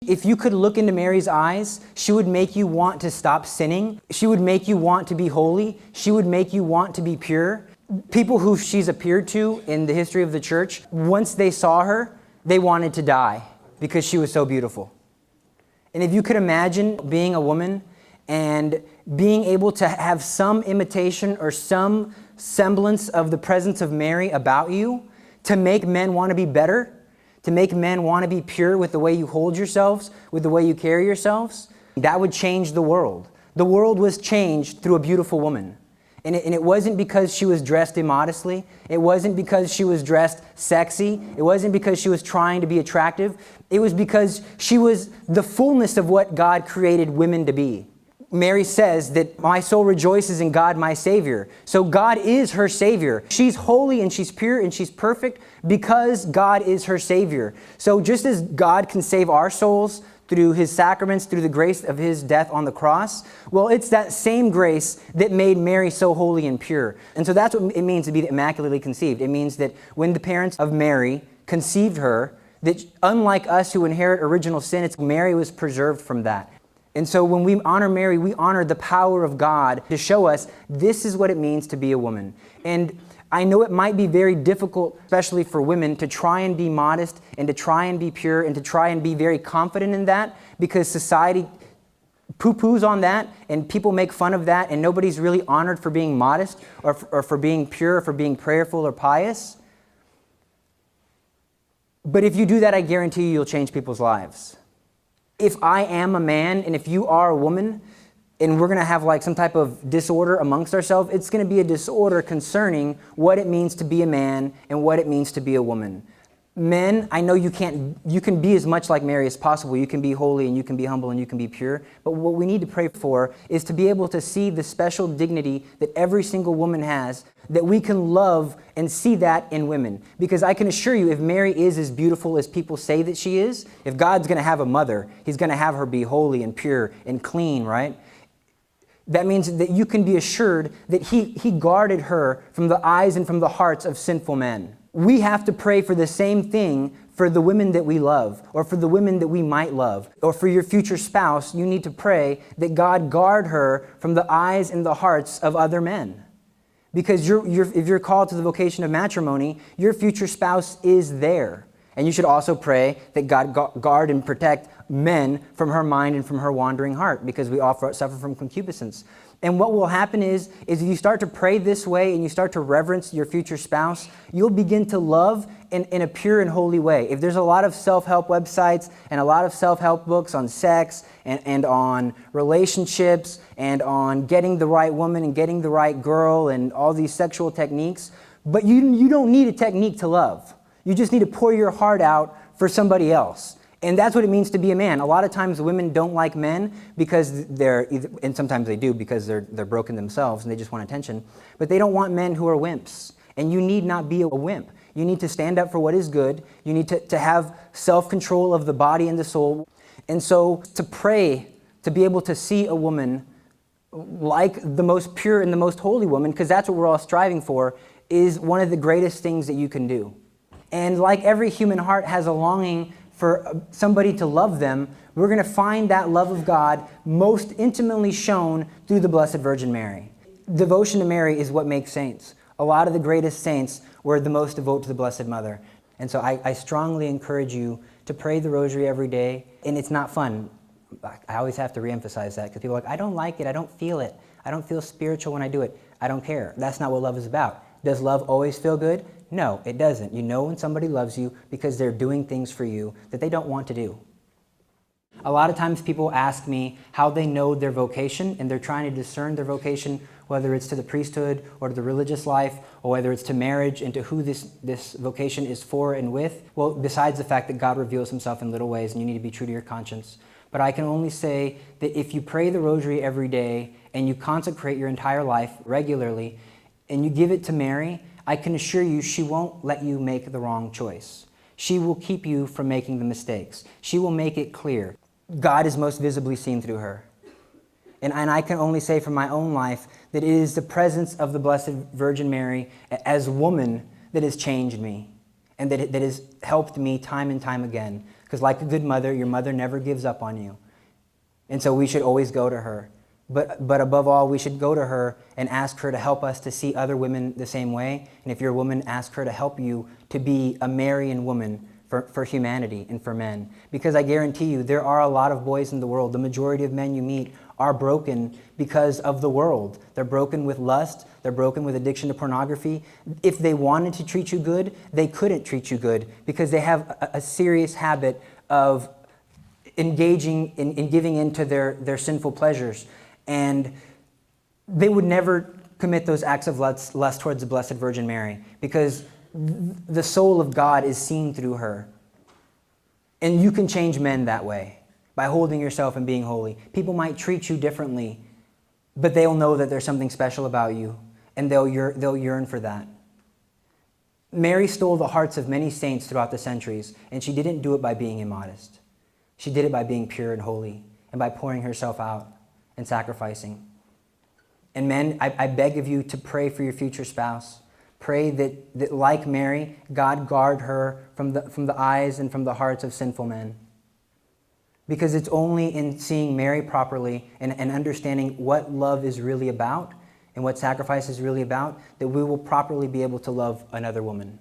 If you could look into Mary's eyes, she would make you want to stop sinning. She would make you want to be holy. She would make you want to be pure. People who she's appeared to in the history of the church, once they saw her, they wanted to die because she was so beautiful. And if you could imagine being a woman and being able to have some imitation or some semblance of the presence of Mary about you to make men want to be better, to make men want to be pure with the way you hold yourselves, with the way you carry yourselves, that would change the world. The world was changed through a beautiful woman. And it wasn't because she was dressed immodestly. It wasn't because she was dressed sexy. It wasn't because she was trying to be attractive. It was because she was the fullness of what God created women to be. Mary says that my soul rejoices in God, my Savior. So God is her Savior. She's holy and she's pure and she's perfect because God is her Savior. So just as God can save our souls through His sacraments, through the grace of His death on the cross, well, it's that same grace that made Mary so holy and pure. And so that's what it means to be immaculately conceived. It means that when the parents of Mary conceived her, that unlike us who inherit original sin, Mary was preserved from that. And so when we honor Mary, we honor the power of God to show us this is what it means to be a woman. And I know it might be very difficult, especially for women, to try and be modest and to try and be pure and to try and be very confident in that because society poo-poos on that and people make fun of that and nobody's really honored for being modest or for being pure or for being prayerful or pious. But if you do that, I guarantee you, you'll change people's lives. If I am a man and if you are a woman and we're going to have like some type of disorder amongst ourselves, it's going to be a disorder concerning what it means to be a man and what it means to be a woman. Men, I know you can be as much like Mary as possible. You can be holy and you can be humble and you can be pure. But what we need to pray for is to be able to see the special dignity that every single woman has, that we can love and see that in women. Because I can assure you, if Mary is as beautiful as people say that she is, if God's going to have a mother, He's going to have her be holy and pure and clean, right? That means that you can be assured that He guarded her from the eyes and from the hearts of sinful men. We have to pray for the same thing for the women that we love, or for the women that we might love, or for your future spouse. You need to pray that God guard her from the eyes and the hearts of other men. Because if you're called to the vocation of matrimony, your future spouse is there. And you should also pray that God guard and protect men from her mind and from her wandering heart, because we all suffer from concupiscence. And what will happen is if you start to pray this way and you start to reverence your future spouse, you'll begin to love in a pure and holy way. If there's a lot of self-help websites and a lot of self-help books on sex and on relationships and on getting the right woman and getting the right girl and all these sexual techniques, but you don't need a technique to love. You just need to pour your heart out for somebody else. And that's what it means to be a man. A lot of times women don't like men because and sometimes they do because they're broken themselves and they just want attention, but they don't want men who are wimps. And you need not be a wimp. You need to stand up for what is good. You need to have self-control of the body and the soul. And so to pray, to be able to see a woman like the most pure and the most holy woman, because that's what we're all striving for, is one of the greatest things that you can do. And like every human heart has a longing for somebody to love them, we're going to find that love of God most intimately shown through the Blessed Virgin Mary. Devotion to Mary is what makes saints. A lot of the greatest saints were the most devoted to the Blessed Mother. And so I strongly encourage you to pray the rosary every day. And it's not fun. I always have to reemphasize that because people are like, I don't like it, I don't feel it. I don't feel spiritual when I do it. I don't care. That's not what love is about. Does love always feel good? No, it doesn't. You know when somebody loves you because they're doing things for you that they don't want to do. A lot of times people ask me how they know their vocation, and they're trying to discern their vocation, whether it's to the priesthood or to the religious life, or whether it's to marriage and to who this vocation is for and with. Well, besides the fact that God reveals Himself in little ways and you need to be true to your conscience. But I can only say that if you pray the rosary every day and you consecrate your entire life regularly and you give it to Mary, I can assure you she won't let you make the wrong choice. She will keep you from making the mistakes. She will make it clear. God is most visibly seen through her. And I can only say from my own life that it is the presence of the Blessed Virgin Mary as woman that has changed me and that has helped me time and time again Because like a good mother, your mother never gives up on you. And so we should always go to her. But above all, we should go to her and ask her to help us to see other women the same way. And if you're a woman, ask her to help you to be a Marian woman for humanity and for men. Because I guarantee you, there are a lot of boys in the world. The majority of men you meet are broken because of the world. They're broken with lust. They're broken with addiction to pornography. If they wanted to treat you good, they couldn't treat you good because they have a serious habit of engaging in giving into their sinful pleasures. And they would never commit those acts of lust towards the Blessed Virgin Mary because the soul of God is seen through her. And you can change men that way by holding yourself and being holy. People might treat you differently, but they'll know that there's something special about you, and they'll yearn for that. Mary stole the hearts of many saints throughout the centuries, and she didn't do it by being immodest. She did it by being pure and holy and by pouring herself out and sacrificing. And men, I beg of you to pray for your future spouse. Pray that like Mary, God guard her from the eyes and from the hearts of sinful men. Because it's only in seeing Mary properly and understanding what love is really about and what sacrifice is really about that we will properly be able to love another woman.